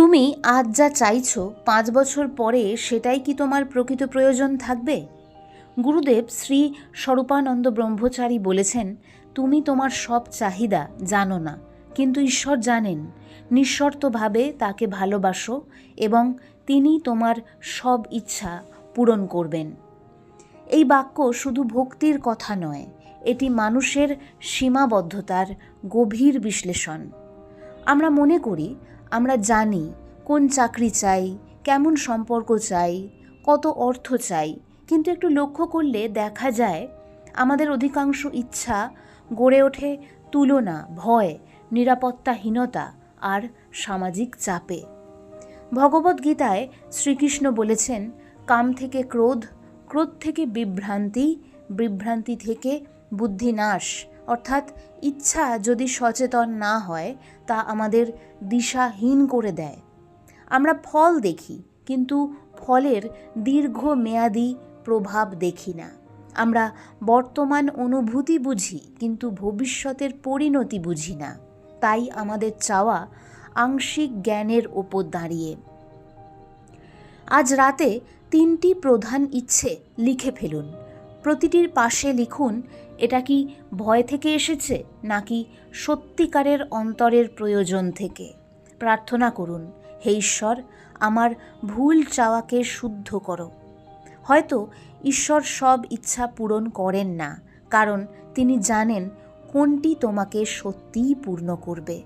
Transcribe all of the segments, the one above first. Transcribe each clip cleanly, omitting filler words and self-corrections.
তুমি আজ যা চাইছো 5 বছর পরে সেটাই কি তোমার প্রকৃত প্রয়োজন থাকবে? গুরুদেব শ্রী স্বরূপানন্দ ব্রহ্মচারী বলেছেন, তুমি তোমার সব চাহিদা জানো না, কিন্তু ঈশ্বর জানেন। নিঃশর্তভাবে তাকে ভালোবাসো এবং তিনি তোমার সব ইচ্ছা পূরণ করবেন। এই বাক্য শুধু ভক্তির কথা নয়, এটি মানুষের সীমাবদ্ধতার গভীর বিশ্লেষণ। আমরা মনে করি আমরা জানি কোন চাকরি চাই, কেমন সম্পর্ক চাই, কত অর্থ চাই, কিন্তু একটু লক্ষ্য করলে দেখা যায় আমাদের অধিকাংশ ইচ্ছা গড়ে ওঠে তুলনা, ভয়, নিরাপত্তাহীনতা আর সামাজিক চাপে। ভগবদ্গীতায় শ্রীকৃষ্ণ বলেছেন, কাম থেকে ক্রোধ, ক্রোধ থেকে বিভ্রান্তি, বিভ্রান্তি থেকে বুদ্ধিনাশ। অর্থাৎ ইচ্ছা যদি সচেতন না হয় তা আমাদের দিশাহীন করে দেয়। আমরা ফল দেখি, কিন্তু ফলের দীর্ঘমেয়াদী প্রভাব দেখি না। আমরা বর্তমান অনুভূতি বুঝি, কিন্তু ভবিষ্যতের পরিণতি বুঝি না। তাই আমাদের চাওয়া আংশিক জ্ঞানের ওপর দাঁড়িয়ে। আজ রাতে 3টি প্রধান ইচ্ছে লিখে ফেলুন। প্রতিটির পাশে লিখুন, এটা কি ভয় থেকে এসেছে নাকি সত্যিকারের অন্তরের প্রয়োজন থেকে। প্রার্থনা করুন, হে ঈশ্বর, আমার ভুল চাওয়াকে শুদ্ধ করো। হয়তো ঈশ্বর সব ইচ্ছা পূরণ করেন না, কারণ তিনি জানেন কোনটি তোমাকে সত্যিই পূর্ণ করবে।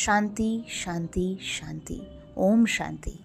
শান্তি, শান্তি, শান্তি। ওম শান্তি।